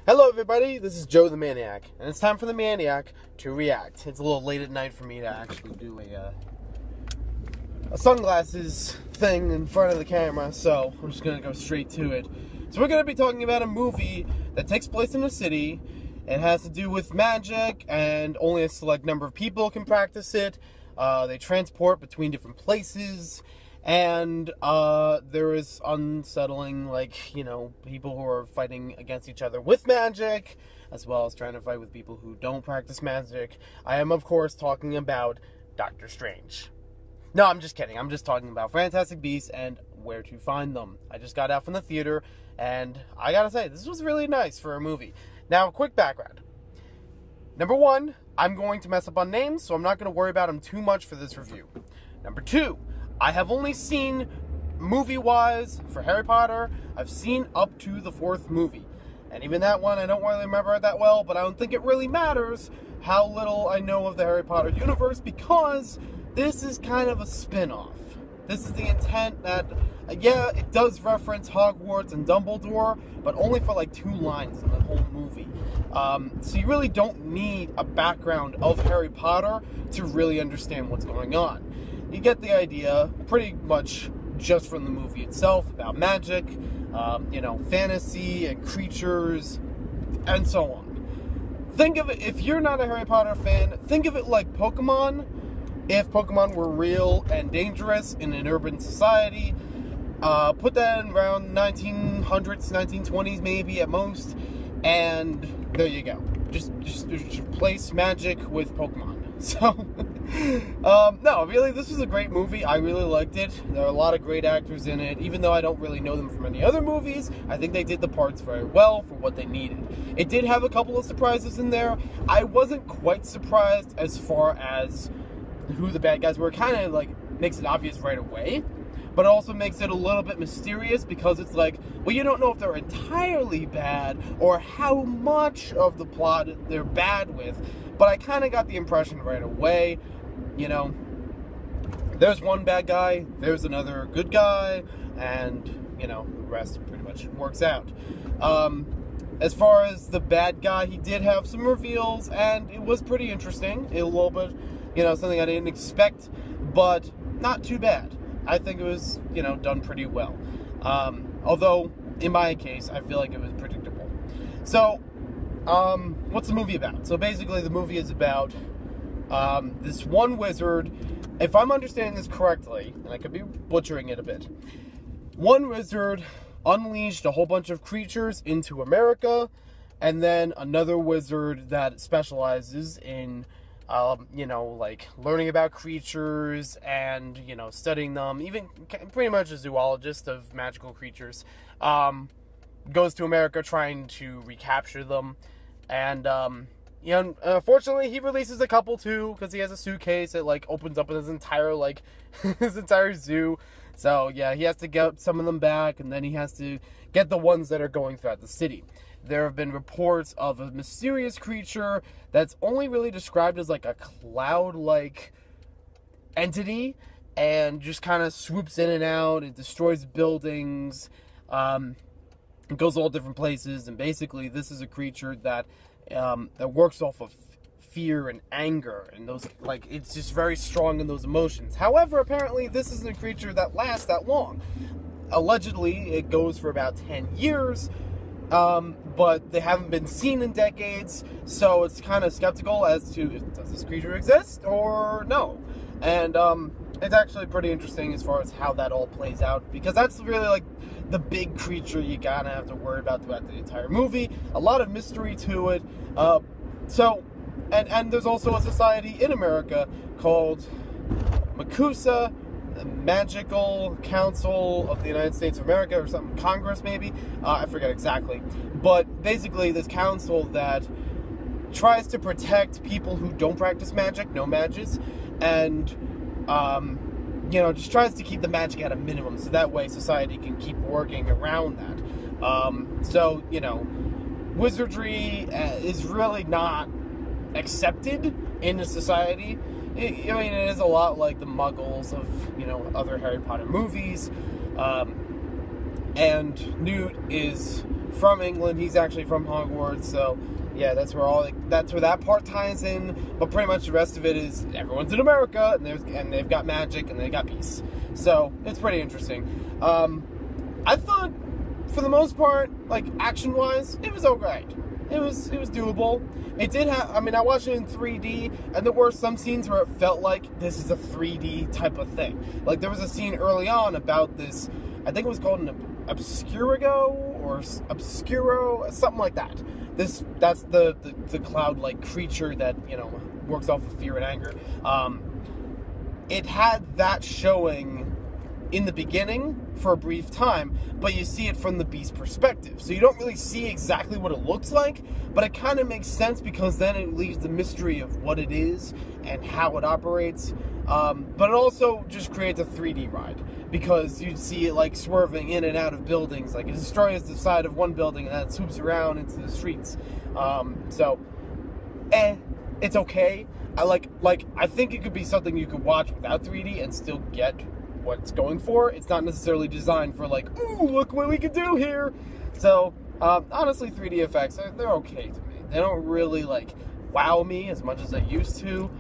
Hello everybody, this is Joe the Maniac, and it's time for the Maniac2React. It's a little late at night for me to actually do a sunglasses thing in front of the camera, so I'm just going to go straight to it. So we're going to be talking about a movie that takes place in a city. It has to do with magic, and only a select number of people can practice it. They transport between different places. And there is unsettling, people who are fighting against each other with magic, as well as trying to fight with people who don't practice magic. I am, of course, talking about Doctor Strange. No, I'm just kidding. I'm just talking about Fantastic Beasts and where to find them. I just got out from the theater, and I gotta say, this was really nice for a movie. Now, quick background. Number one, I'm going to mess up on names, so I'm not going to worry about them too much for this review. Number two, I have only seen, movie-wise, for Harry Potter, I've seen up to the 4th movie. And even that one, I don't really remember it that well, but I don't think it really matters how little I know of the Harry Potter universe, because this is kind of a spin-off. This is the intent that, yeah, it does reference Hogwarts and Dumbledore, but only for like 2 lines in the whole movie. So you really don't need a background of Harry Potter to really understand what's going on. You get the idea pretty much just from the movie itself about magic, fantasy and creatures, and so on. Think of it, if you're not a Harry Potter fan, think of it like Pokemon. If Pokemon were real and dangerous in an urban society, put that in around 1900s, 1920s maybe at most, and there you go. Just replace magic with Pokemon. So, no, really, this was a great movie. I really liked it. There are a lot of great actors in it. Even though I don't really know them from any other movies, I think they did the parts very well for what they needed. It did have a couple of surprises in there. I wasn't quite surprised as far as who the bad guys were. It kind of, makes it obvious right away. But it also makes it a little bit mysterious because it's like, well, you don't know if they're entirely bad or how much of the plot they're bad with. But I kind of got the impression right away, there's one bad guy, there's another good guy, and, the rest pretty much works out. As far as the bad guy, he did have some reveals, and it was pretty interesting. A little bit, something I didn't expect, but not too bad. I think it was, done pretty well. Although, in my case, I feel like it was predictable. So, what's the movie about? So basically, the movie is about this one wizard. If I'm understanding this correctly, and I could be butchering it a bit, one wizard unleashed a whole bunch of creatures into America, and then another wizard that specializes in learning about creatures and, studying them, even pretty much a zoologist of magical creatures, goes to America trying to recapture them. And, unfortunately, he releases a couple, too, because he has a suitcase that, opens up in his entire, his entire zoo. So, yeah, he has to get some of them back, and then he has to get the ones that are going throughout the city. There have been reports of a mysterious creature that's only really described as, a cloud-like entity, and just kind of swoops in and out. It destroys buildings, it goes all different places, and basically this is a creature that that works off of fear and anger, and those, it's just very strong in those emotions. However, apparently this isn't a creature that lasts that long. Allegedly, it goes for about 10 years, but they haven't been seen in decades, so it's kind of skeptical as to, does this creature exist, or no? And, it's actually pretty interesting as far as how that all plays out, because that's really, the big creature you gotta have to worry about throughout the entire movie. A lot of mystery to it. And there's also a society in America called MACUSA, the Magical Council of the United States of America, or something, Congress maybe, I forget exactly. But basically this council that tries to protect people who don't practice magic, no mages, and just tries to keep the magic at a minimum, so that way society can keep working around that. Wizardry is really not accepted in the society. It is a lot like the Muggles of, other Harry Potter movies, and Newt is from England. He's actually from Hogwarts, so yeah, that's where that part ties in. But pretty much the rest of it is everyone's in America, and they've got magic and they got peace. So it's pretty interesting. I thought, for the most part, like action-wise, it was alright. It was doable. It did have, I mean, I watched it in 3D, and there were some scenes where it felt like this is a 3D type of thing. Like, there was a scene early on about this, I think it was called an Obscurigo, or Obscuro, something like that. That's the cloud-like creature that, you know, works off of fear and anger. It had that showing in the beginning for a brief time, but you see it from the beast perspective. So you don't really see exactly what it looks like, but it kind of makes sense because then it leaves the mystery of what it is and how it operates. But it also just creates a 3D ride because you see it like swerving in and out of buildings. Like it destroys the side of one building and then it swoops around into the streets. It's okay. I think it could be something you could watch without 3D and still get what it's going for. It's not necessarily designed for like, ooh, look what we can do here. So, honestly, 3D effects, they're okay to me. They don't really, like, wow me as much as they used to.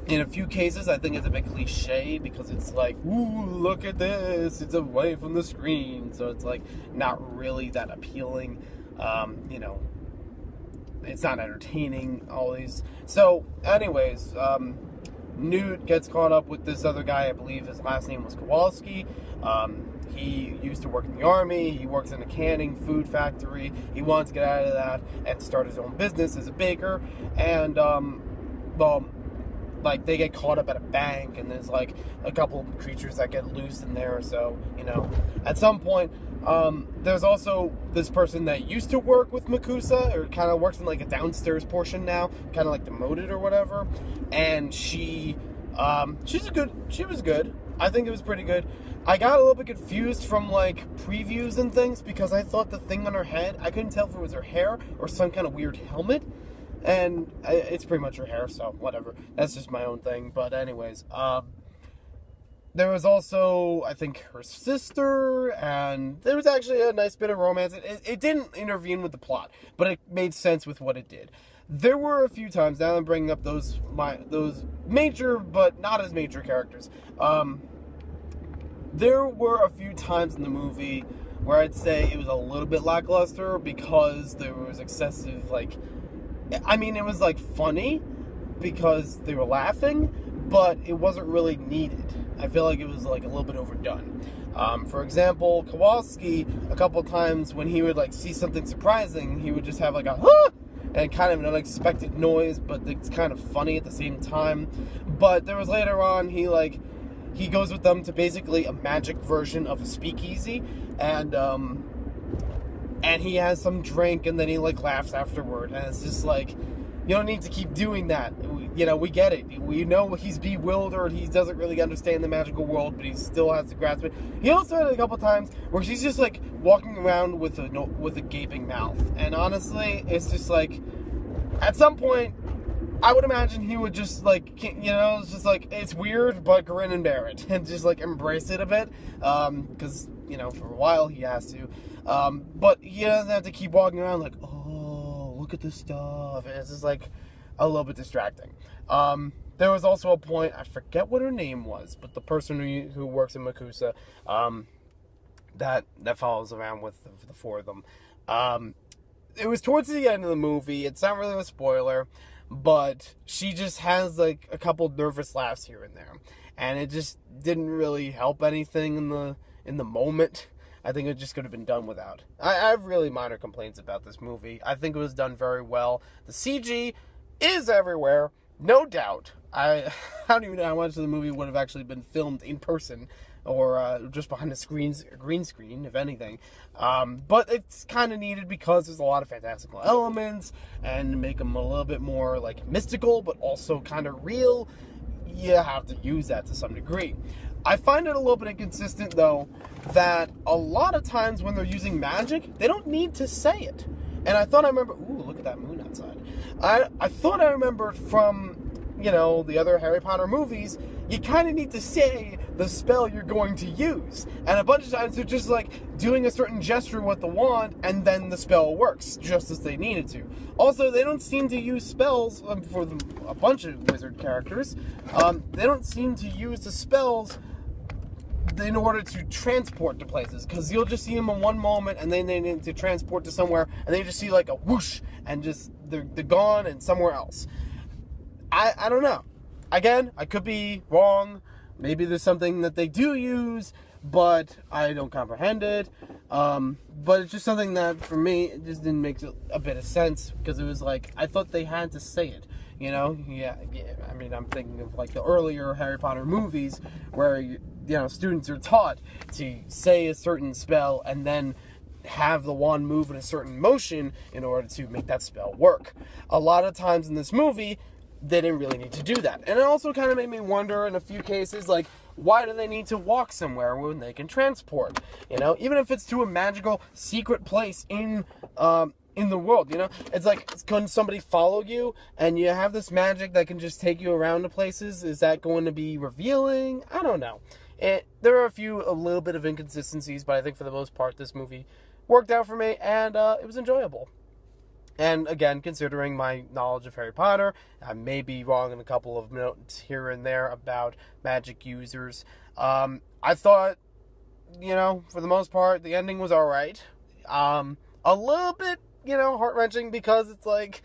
In a few cases, I think it's a bit cliche because it's like, ooh, look at this. It's away from the screen. So it's, like, not really that appealing. You know, it's not entertaining, all these. So, anyways, Newt gets caught up with this other guy. I believe his last name was Kowalski. He used to work in the army. He works in a canning food factory. He wants to get out of that and start his own business as a baker. And, well, like, they get caught up at a bank, and there's, like, a couple of creatures that get loose in there. So, you know, at some point, there's also this person that used to work with Makusa, or kind of works in, like, a downstairs portion now, kind of, like, demoted or whatever, and she was good. I think it was pretty good. I got a little bit confused from, like, previews and things, because I thought the thing on her head, I couldn't tell if it was her hair or some kind of weird helmet, and it's pretty much her hair, so whatever. That's just my own thing, but anyways, there was also, I think, her sister, and there was actually a nice bit of romance. It didn't intervene with the plot, but it made sense with what it did. There were a few times, now I'm bringing up those major, but not as major characters. There were a few times in the movie where I'd say it was a little bit lackluster because there was excessive, like, I mean, it was, like, funny because they were laughing, but it wasn't really needed. I feel like it was, like, a little bit overdone. For example, Kowalski, a couple times when he would, like, see something surprising, he would just have, like, a, huh! And kind of an unexpected noise, but it's kind of funny at the same time. But there was later on, he goes with them to basically a magic version of a speakeasy, and he has some drink, and then he, like, laughs afterward, and it's just like, you don't need to keep doing that. You know, we get it. We know he's bewildered. He doesn't really understand the magical world, but he still has to grasp it. He also had a couple times where she's just, like, walking around with a gaping mouth. And honestly, it's just, like, at some point, I would imagine he would just, like, you know, it's just, like, it's weird, but grin and bear it. And just, like, embrace it a bit. Because, you know, for a while he has to. But he doesn't have to keep walking around like, oh, look at this stuff. And it's just, like, a little bit distracting. There was also a point, I forget what her name was, but the person who works in Makusa, that follows around with the four of them. It was towards the end of the movie. It's not really a spoiler, but she just has, like, a couple nervous laughs here and there, and it just didn't really help anything in the moment. I think it just could have been done without. I have really minor complaints about this movie. I think it was done very well. The CG is everywhere, no doubt. I don't even know how much of the movie would have actually been filmed in person, or just behind a green screen, if anything. But it's kind of needed because there's a lot of fantastical elements, and to make them a little bit more, like, mystical, but also kind of real, you have to use that to some degree. I find it a little bit inconsistent, though, that a lot of times when they're using magic, they don't need to say it. And I thought I remember, ooh, look at that moon outside. I thought I remembered from, you know, the other Harry Potter movies, you kind of need to say the spell you're going to use. And a bunch of times they're just like doing a certain gesture with the wand, and then the spell works just as they need it to. Also, they don't seem to use spells for a bunch of wizard characters. They don't seem to use the spells in order to transport to places, because you'll just see them in one moment and then they need to transport to somewhere and they just see like a whoosh and just they're gone and somewhere else. I don't know. Again, I could be wrong. Maybe there's something that they do use, but I don't comprehend it. But it's just something that, for me, it just didn't make a bit of sense, because it was like, I thought they had to say it, you know? Yeah, I mean, I'm thinking of like the earlier Harry Potter movies where, you know, students are taught to say a certain spell and then have the wand move in a certain motion in order to make that spell work. A lot of times in this movie, they didn't really need to do that. And it also kind of made me wonder in a few cases, like, why do they need to walk somewhere when they can transport? You know, even if it's to a magical secret place in the world, you know? It's like, can somebody follow you and you have this magic that can just take you around to places? Is that going to be revealing? I don't know. There are a little bit of inconsistencies, but I think for the most part this movie worked out for me, and it was enjoyable. And again, considering my knowledge of Harry Potter, I may be wrong in a couple of notes here and there about magic users. I thought, you know, for the most part, the ending was alright. A little bit, you know, heart-wrenching, because it's like,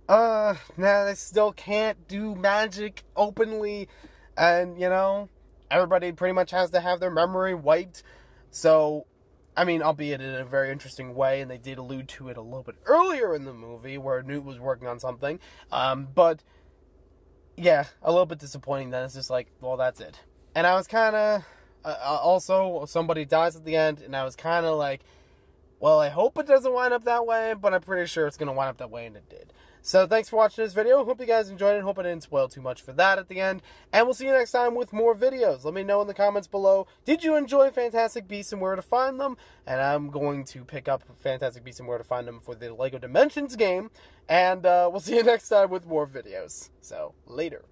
they still can't do magic openly, and, you know, everybody pretty much has to have their memory wiped. So, I mean, albeit in a very interesting way, and they did allude to it a little bit earlier in the movie, where Newt was working on something, but, yeah, a little bit disappointing that it's just like, well, that's it. And I was kind of, also, somebody dies at the end, and I was kind of like, well, I hope it doesn't wind up that way, but I'm pretty sure it's going to wind up that way, and it did. So, thanks for watching this video. Hope you guys enjoyed it. Hope I didn't spoil too much for that at the end. And we'll see you next time with more videos. Let me know in the comments below, did you enjoy Fantastic Beasts and where to find them? And I'm going to pick up Fantastic Beasts and where to find them for the LEGO Dimensions game. And we'll see you next time with more videos. So, later.